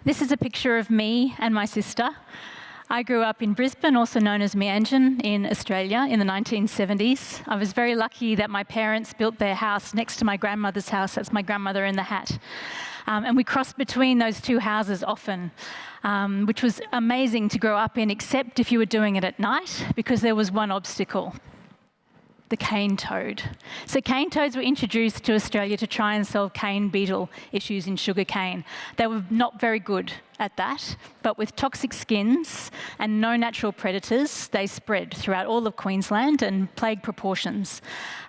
This is a picture of me and my sister. I grew up in Brisbane, also known as Meanjin, in Australia in the 1970s. I was very lucky that my parents built their house next to my grandmother's house. That's my grandmother in the hat. And we crossed between those two houses often, which was amazing to grow up in, except if you were doing it at night, because there was one obstacle: the cane toad. So cane toads were introduced to Australia to try and solve cane beetle issues in sugar cane. They were not very good at that, but with toxic skins and no natural predators, they spread throughout all of Queensland in plague proportions.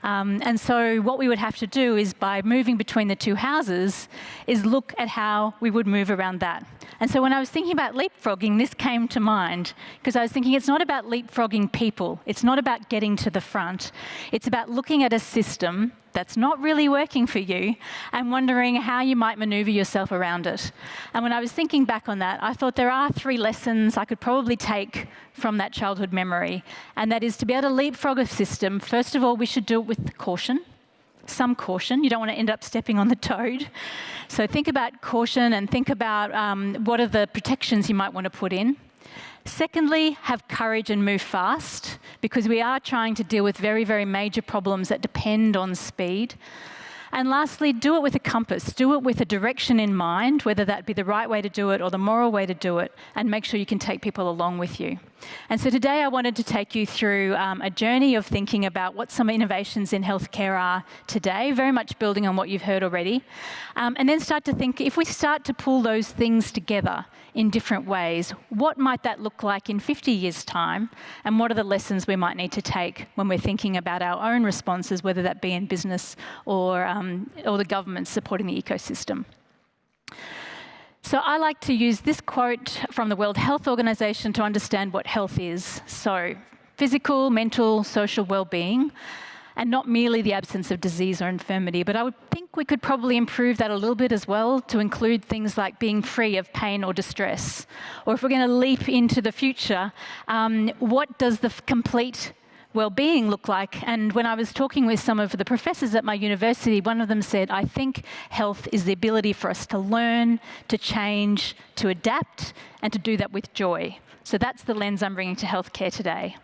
And so what we would have to do is, by moving between the two houses, is look at how we would move around that. And so when I was thinking about leapfrogging, this came to mind, because I was thinking it's not about leapfrogging people. It's not about getting to the front. It's about looking at a system that's not really working for you and wondering how you might maneuver yourself around it. And when I was thinking back on that, I thought there are 3 lessons I could probably take from that childhood memory. And that is, to be able to leapfrog a system, first of all, we should do it with caution. Some caution. You don't want to end up stepping on the toad. So think about caution and think about what are the protections you might want to put in. Secondly, have courage and move fast, because we are trying to deal with very, very major problems that depend on speed. And lastly, do it with a compass. Do it with a direction in mind, whether that be the right way to do it or the moral way to do it, and make sure you can take people along with you. And so today I wanted to take you through a journey of thinking about what some innovations in healthcare are today, very much building on what you've heard already, and then start to think, if we start to pull those things together in different ways, what might that look like in 50 years' time, and what are the lessons we might need to take when we're thinking about our own responses, whether that be in business or the government supporting the ecosystem. So I like to use this quote from the World Health Organization to understand what health is. So physical, mental, social well-being, and not merely the absence of disease or infirmity. But I would think we could probably improve that a little bit as well, to include things like being free of pain or distress. Or if we're going to leap into the future, what does the complete well-being look like? And when I was talking with some of the professors at my university, one of them said, I think health is the ability for us to learn, to change, to adapt, and to do that with joy. So that's the lens I'm bringing to healthcare today.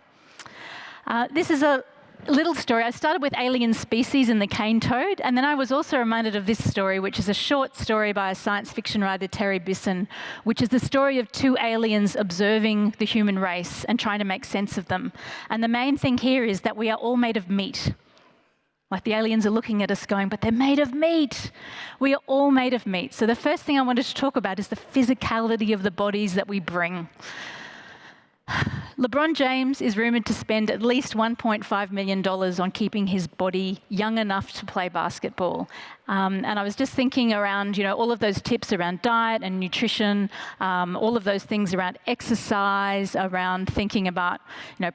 This is a little story. I started with alien species and the cane toad, and then I was also reminded of this story, which is a short story by a science fiction writer, Terry Bisson, which is the story of 2 aliens observing the human race and trying to make sense of them. And the main thing here is that we are all made of meat. Like, the aliens are looking at us going, but they're made of meat. We are all made of meat. So the first thing I wanted to talk about is the physicality of the bodies that we bring. LeBron James is rumoured to spend at least $1.5 million on keeping his body young enough to play basketball. And I was just thinking around, all of those tips around diet and nutrition, all of those things around exercise, around thinking about,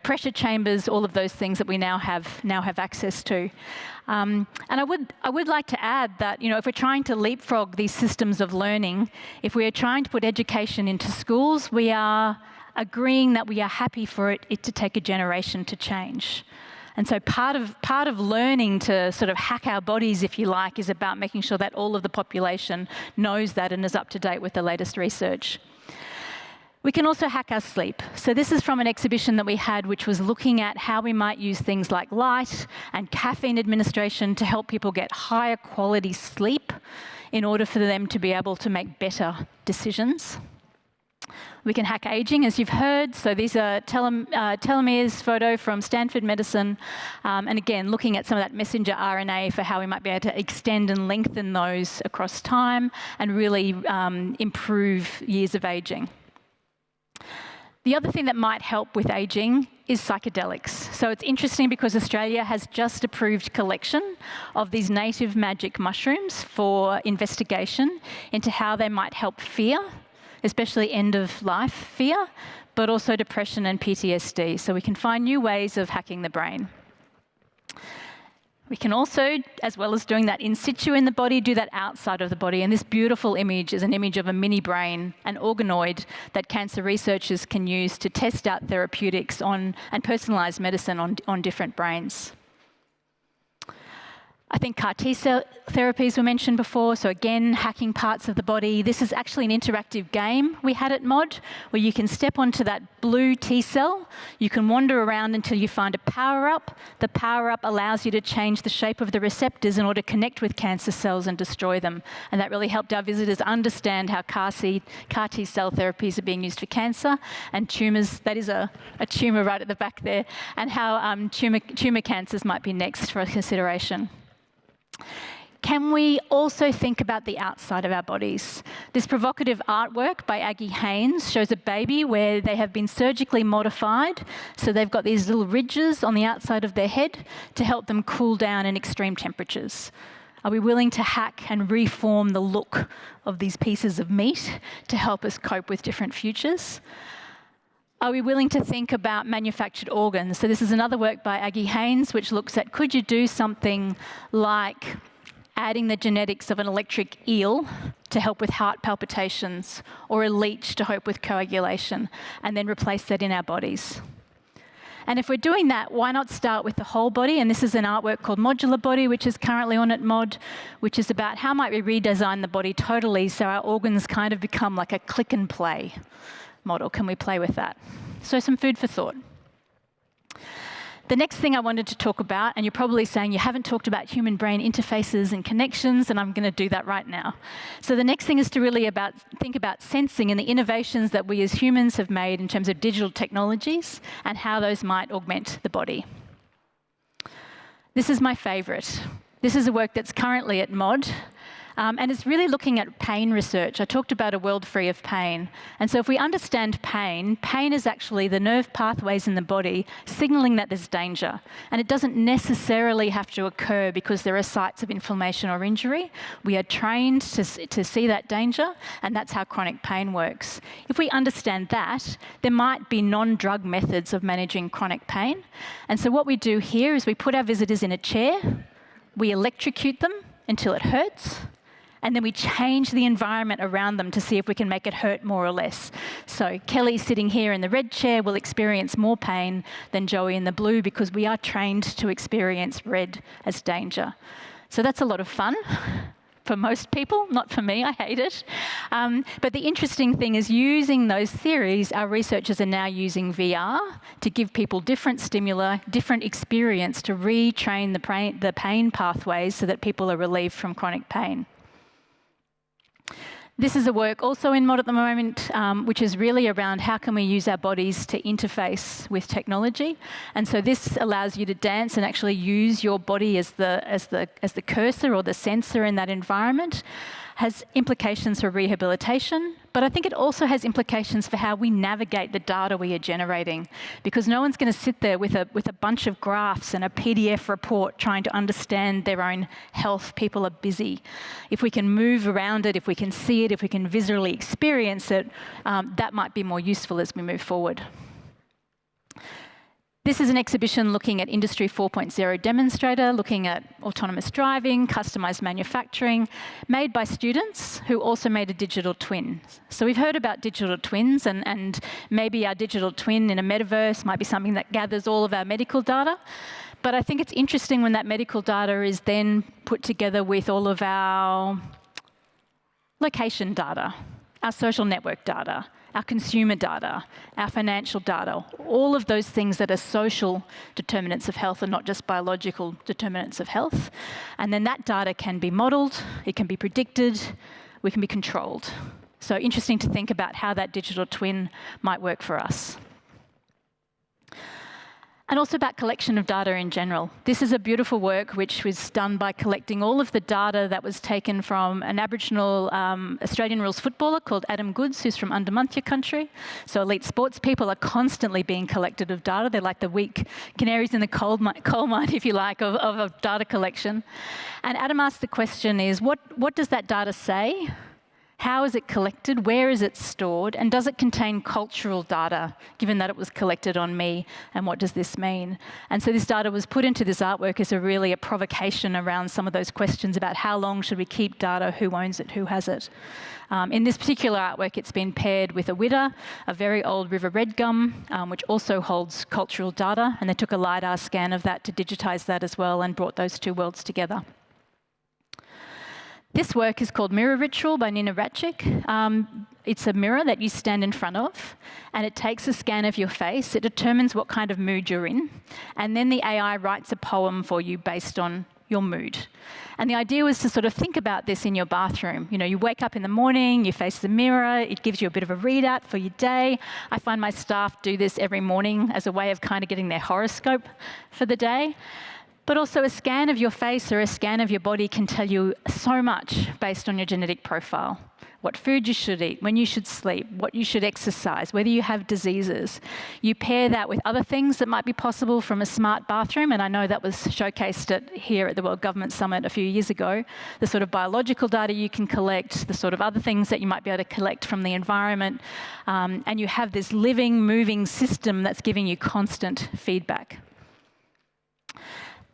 pressure chambers, all of those things that we now have access to. And I would like to add that, if we're trying to leapfrog these systems of learning, if we are trying to put education into schools, we are agreeing that we are happy for it to take a generation to change. And so part of learning to sort of hack our bodies, if you like, is about making sure that all of the population knows that and is up to date with the latest research. We can also hack our sleep. So this is from an exhibition that we had, which was looking at how we might use things like light and caffeine administration to help people get higher quality sleep in order for them to be able to make better decisions. We can hack aging, as you've heard. So these are telomeres photo from Stanford Medicine. And again, looking at some of that messenger RNA for how we might be able to extend and lengthen those across time and really improve years of aging. The other thing that might help with aging is psychedelics. So it's interesting because Australia has just approved collection of these native magic mushrooms for investigation into how they might help fear, especially end-of-life fear, but also depression and PTSD. So we can find new ways of hacking the brain. We can also, as well as doing that in situ in the body, do that outside of the body. And this beautiful image is an image of a mini brain, an organoid that cancer researchers can use to test out therapeutics on and personalised medicine on different brains. I think CAR T-cell therapies were mentioned before, so again, hacking parts of the body. This is actually an interactive game we had at MOD, where you can step onto that blue T-cell, you can wander around until you find a power-up. The power-up allows you to change the shape of the receptors in order to connect with cancer cells and destroy them. And that really helped our visitors understand how CAR T-cell therapies are being used for cancer and tumours. That is a tumour right at the back there, and how tumour cancers might be next for consideration. Can we also think about the outside of our bodies? This provocative artwork by Aggie Haynes shows a baby where they have been surgically modified, so they've got these little ridges on the outside of their head to help them cool down in extreme temperatures. Are we willing to hack and reform the look of these pieces of meat to help us cope with different futures? Are we willing to think about manufactured organs? So this is another work by Aggie Haynes, which looks at, could you do something like adding the genetics of an electric eel to help with heart palpitations, or a leech to help with coagulation, and then replace that in our bodies? And if we're doing that, why not start with the whole body? And this is an artwork called Modular Body, which is currently on at MOD, which is about how might we redesign the body totally so our organs kind of become like a click and play model. Can we play with that? So some food for thought. The next thing I wanted to talk about, and you're probably saying you haven't talked about human brain interfaces and connections, and I'm going to do that right now. So the next thing is to really think about sensing and the innovations that we as humans have made in terms of digital technologies and how those might augment the body. This is my favourite. This is a work that's currently at MOD. And it's really looking at pain research. I talked about a world free of pain. And so if we understand pain, pain is actually the nerve pathways in the body signaling that there's danger. And it doesn't necessarily have to occur because there are sites of inflammation or injury. We are trained to see that danger, and that's how chronic pain works. If we understand that, there might be non-drug methods of managing chronic pain. And so what we do here is we put our visitors in a chair, we electrocute them until it hurts, and then we change the environment around them to see if we can make it hurt more or less. So Kelly sitting here in the red chair will experience more pain than Joey in the blue because we are trained to experience red as danger. So that's a lot of fun for most people, not for me, I hate it. But the interesting thing is, using those theories, our researchers are now using VR to give people different stimuli, different experience to retrain the pain pathways so that people are relieved from chronic pain. This is a work also in MOD at the moment, which is really around how can we use our bodies to interface with technology. And so this allows you to dance and actually use your body as the cursor or the sensor in that environment. Has implications for rehabilitation, but I think it also has implications for how we navigate the data we are generating, because no one's going to sit there with a bunch of graphs and a PDF report trying to understand their own health. People are busy. If we can move around it, if we can see it, if we can visually experience it, that might be more useful as we move forward. This is an exhibition looking at Industry 4.0 demonstrator, looking at autonomous driving, customised manufacturing, made by students who also made a digital twin. So we've heard about digital twins, and maybe our digital twin in a metaverse might be something that gathers all of our medical data. But I think it's interesting when that medical data is then put together with all of our location data, our social network data, our consumer data, our financial data, all of those things that are social determinants of health and not just biological determinants of health. And then that data can be modelled, it can be predicted, we can be controlled. So interesting to think about how that digital twin might work for us. And also about collection of data in general. This is a beautiful work which was done by collecting all of the data that was taken from an Aboriginal Australian rules footballer called Adam Goodes, who's from Undermuntia country. So elite sports people are constantly being collected of data. They're like the weak canaries in the coal mine, if you like, of data collection. And Adam asked the question is, what does that data say? How is it collected? Where is it stored? And does it contain cultural data, given that it was collected on me? And what does this mean? And so this data was put into this artwork as a provocation around some of those questions about how long should we keep data, who owns it, who has it. In this particular artwork, it's been paired with a widder, a very old river red gum, which also holds cultural data. And they took a LiDAR scan of that to digitise that as well and brought those two worlds together. This work is called Mirror Ritual by Nina Ratchik. It's a mirror that you stand in front of, and it takes a scan of your face. It determines what kind of mood you're in, and then the AI writes a poem for you based on your mood. And the idea was to sort of think about this in your bathroom. You know, you wake up in the morning, you face the mirror, it gives you a bit of a readout for your day. I find my staff do this every morning as a way of kind of getting their horoscope for the day. But also a scan of your face or a scan of your body can tell you so much based on your genetic profile. What food you should eat, when you should sleep, what you should exercise, whether you have diseases. You pair that with other things that might be possible from a smart bathroom, and I know that was showcased here at the World Government Summit a few years ago, the sort of biological data you can collect, the sort of other things that you might be able to collect from the environment, and you have this living, moving system that's giving you constant feedback,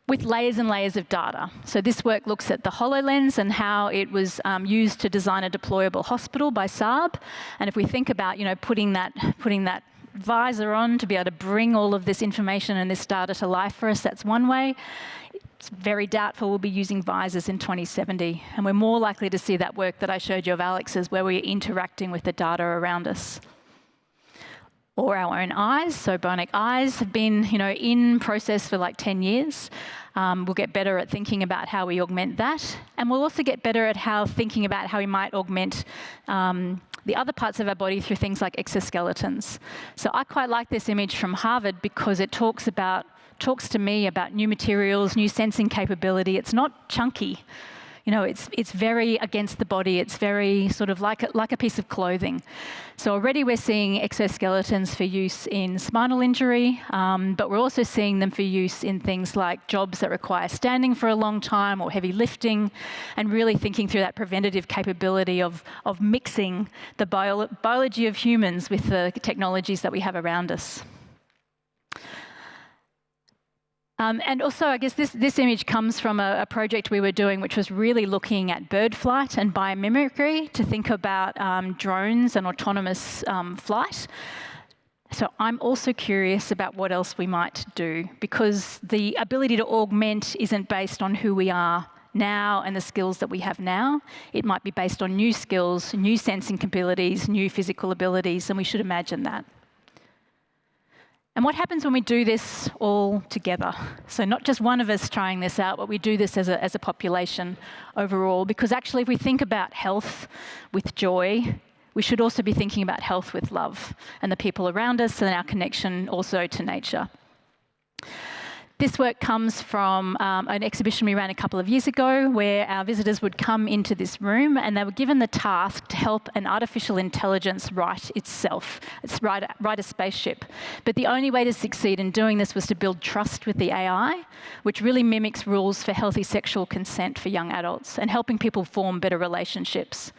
with layers and layers of data. So this work looks at the HoloLens and how it was used to design a deployable hospital by Saab. And if we think about, you know, putting that visor on to be able to bring all of this information and this data to life for us, that's one way. It's very doubtful we'll be using visors in 2070. And we're more likely to see that work that I showed you of Alex's, where we're interacting with the data around us. Or our own eyes. So bionic eyes have been, you know, in process for like 10 years. We'll get better at thinking about how we augment that. And we'll also get better at thinking about how we might augment the other parts of our body through things like exoskeletons. So I quite like this image from Harvard because it talks to me about new materials, new sensing capability. It's not chunky. You know, it's very against the body. It's very sort of like a piece of clothing. So already we're seeing exoskeletons for use in spinal injury, but we're also seeing them for use in things like jobs that require standing for a long time or heavy lifting, and really thinking through that preventative capability of mixing the biology of humans with the technologies that we have around us. And also, I guess this image comes from a project we were doing, which was really looking at bird flight and biomimicry to think about drones and autonomous flight. So I'm also curious about what else we might do, because the ability to augment isn't based on who we are now and the skills that we have now. It might be based on new skills, new sensing abilities, new physical abilities, and we should imagine that. And what happens when we do this all together? So not just one of us trying this out, but we do this as a population overall. Because actually, if we think about health with joy, we should also be thinking about health with love and the people around us and our connection also to nature. This work comes from an exhibition we ran a couple of years ago, where our visitors would come into this room and they were given the task to help an artificial intelligence write itself. It's write a spaceship. But the only way to succeed in doing this was to build trust with the AI, which really mimics rules for healthy sexual consent for young adults and helping people form better relationships.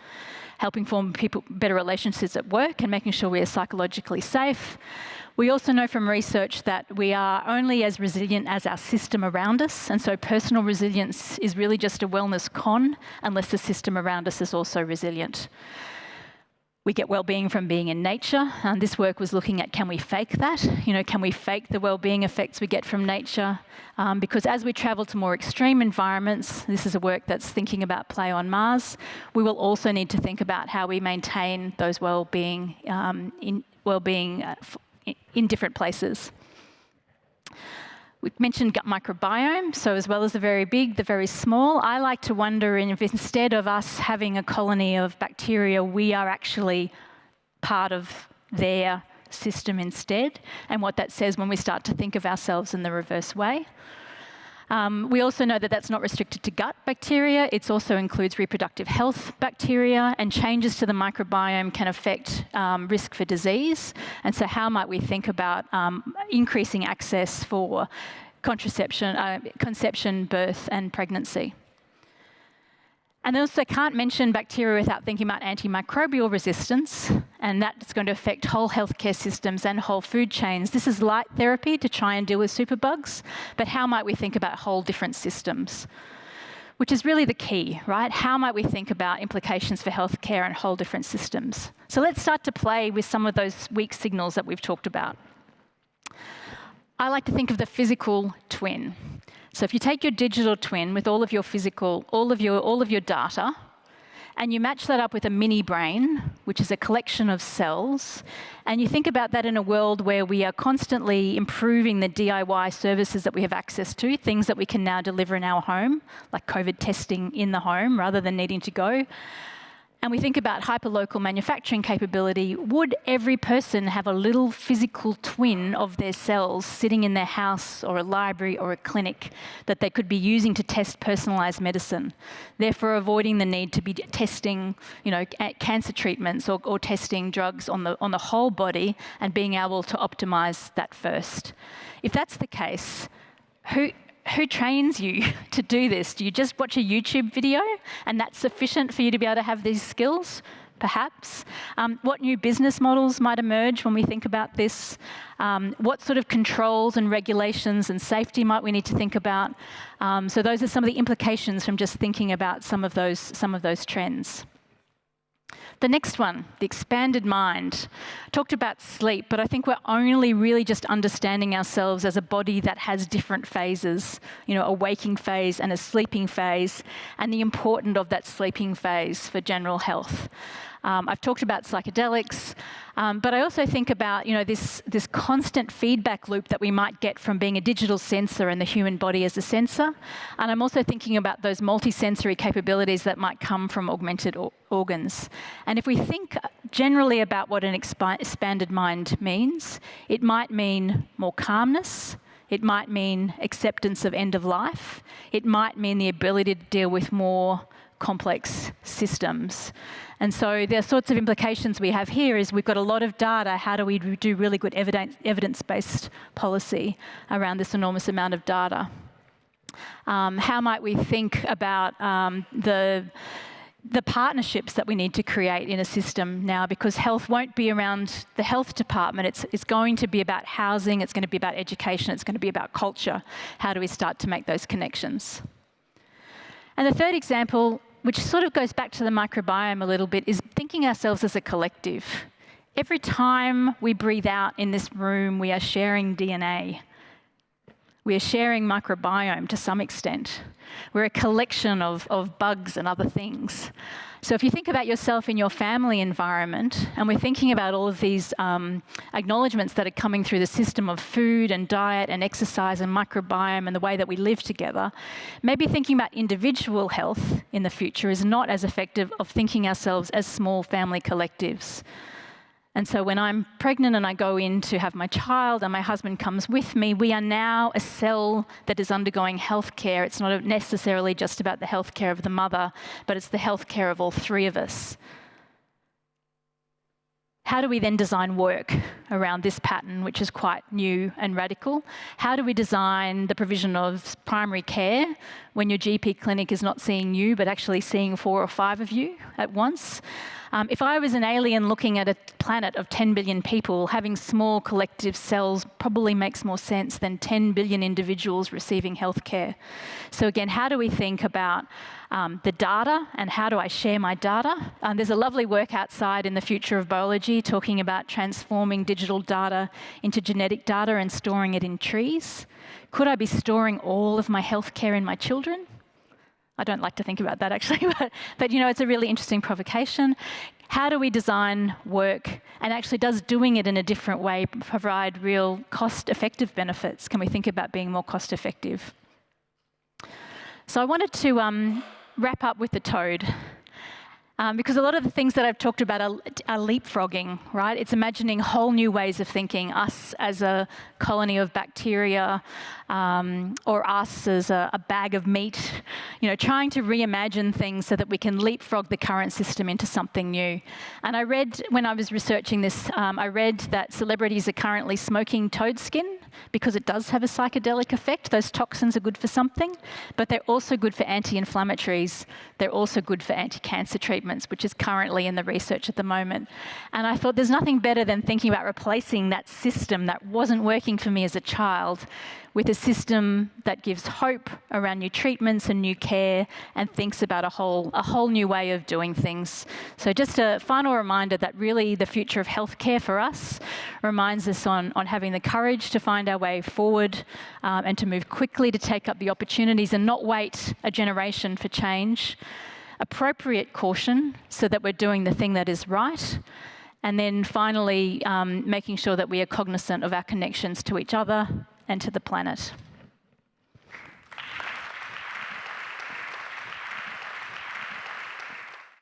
Helping form better relationships at work and making sure we are psychologically safe. We also know from research that we are only as resilient as our system around us, and so personal resilience is really just a wellness con unless the system around us is also resilient. We get well-being from being in nature, and this work was looking at, can we fake that? You know, can we fake the well-being effects we get from nature? Because as we travel to more extreme environments, this is a work that's thinking about play on Mars, we will also need to think about how we maintain those well-being in different places. We mentioned gut microbiome, so as well as the very big, the very small, I like to wonder if instead of us having a colony of bacteria, we are actually part of their system instead, and what that says when we start to think of ourselves in the reverse way. We also know that that's not restricted to gut bacteria. It also includes reproductive health bacteria, and changes to the microbiome can affect risk for disease. And so how might we think about increasing access for conception, birth, and pregnancy? And I also can't mention bacteria without thinking about antimicrobial resistance, and that's going to affect whole healthcare systems and whole food chains. This is light therapy to try and deal with superbugs, but how might we think about whole different systems? Which is really the key, right? How might we think about implications for healthcare and whole different systems? So let's start to play with some of those weak signals that we've talked about. I like to think of the physical twin. So if you take your digital twin with all of your data, and you match that up with a mini brain, which is a collection of cells, and you think about that in a world where we are constantly improving the DIY services that we have access to, things that we can now deliver in our home, like COVID testing in the home rather than needing to go. And we think about hyperlocal manufacturing capability. Would every person have a little physical twin of their cells sitting in their house or a library or a clinic that they could be using to test personalised medicine, therefore avoiding the need to be testing, cancer treatments or testing drugs on the whole body and being able to optimise that first? If that's the case, who trains you to do this? Do you just watch a YouTube video and that's sufficient for you to be able to have these skills? Perhaps. What new business models might emerge when we think about this? What sort of controls and regulations and safety might we need to think about? So those are some of the implications from just thinking about some of those trends. The next one, the expanded mind. I talked about sleep, but I think we're only really just understanding ourselves as a body that has different phases, a waking phase and a sleeping phase, and the importance of that sleeping phase for general health. I've talked about psychedelics, but I also think about this constant feedback loop that we might get from being a digital sensor and the human body as a sensor. And I'm also thinking about those multisensory capabilities that might come from augmented organs. And if we think generally about what an expanded mind means, it might mean more calmness. It might mean acceptance of end of life. It might mean the ability to deal with more complex systems. And so the sorts of implications we have here is we've got a lot of data. How do we do really good evidence-based policy around this enormous amount of data? How might we think about the partnerships that we need to create in a system now, because health won't be around the health department. It's going to be about housing, it's going to be about education, it's going to be about culture. How do we start to make those connections? And the third example, which sort of goes back to the microbiome a little bit, is thinking ourselves as a collective. Every time we breathe out in this room, we are sharing DNA. We are sharing microbiome to some extent. We're a collection of bugs and other things. So if you think about yourself in your family environment, and we're thinking about all of these acknowledgements that are coming through the system of food and diet and exercise and microbiome and the way that we live together, maybe thinking about individual health in the future is not as effective of thinking ourselves as small family collectives. And so when I'm pregnant and I go in to have my child and my husband comes with me, we are now a cell that is undergoing healthcare. It's not necessarily just about the healthcare of the mother, but it's the healthcare of all three of us. How do we then design work around this pattern, which is quite new and radical? How do we design the provision of primary care when your GP clinic is not seeing you, but actually seeing 4 or 5 of you at once? If I was an alien looking at a planet of 10 billion people, having small collective cells probably makes more sense than 10 billion individuals receiving healthcare. So again, how do we think about the data and how do I share my data? There's a lovely work outside in the Future of Biology talking about transforming digital data into genetic data and storing it in trees. Could I be storing all of my healthcare in my children? I don't like to think about that actually, but it's a really interesting provocation. How do we design work, and actually does doing it in a different way provide real cost-effective benefits? Can we think about being more cost-effective? So I wanted to wrap up with the toad. Because a lot of the things that I've talked about are leapfrogging, right? It's imagining whole new ways of thinking, us as a colony of bacteria, or us as a bag of meat, trying to reimagine things so that we can leapfrog the current system into something new. And I read, when I was researching this, I read that celebrities are currently smoking toad skin because it does have a psychedelic effect. Those toxins are good for something, but they're also good for anti-inflammatories. They're also good for anti-cancer treatments, which is currently in the research at the moment. And I thought there's nothing better than thinking about replacing that system that wasn't working for me as a child with a system that gives hope around new treatments and new care and thinks about a whole new way of doing things. So just a final reminder that really the future of healthcare for us reminds us on having the courage to find our way forward and to move quickly to take up the opportunities and not wait a generation for change. appropriate caution so that we're doing the thing that is right, and then finally making sure that we are cognizant of our connections to each other and to the planet.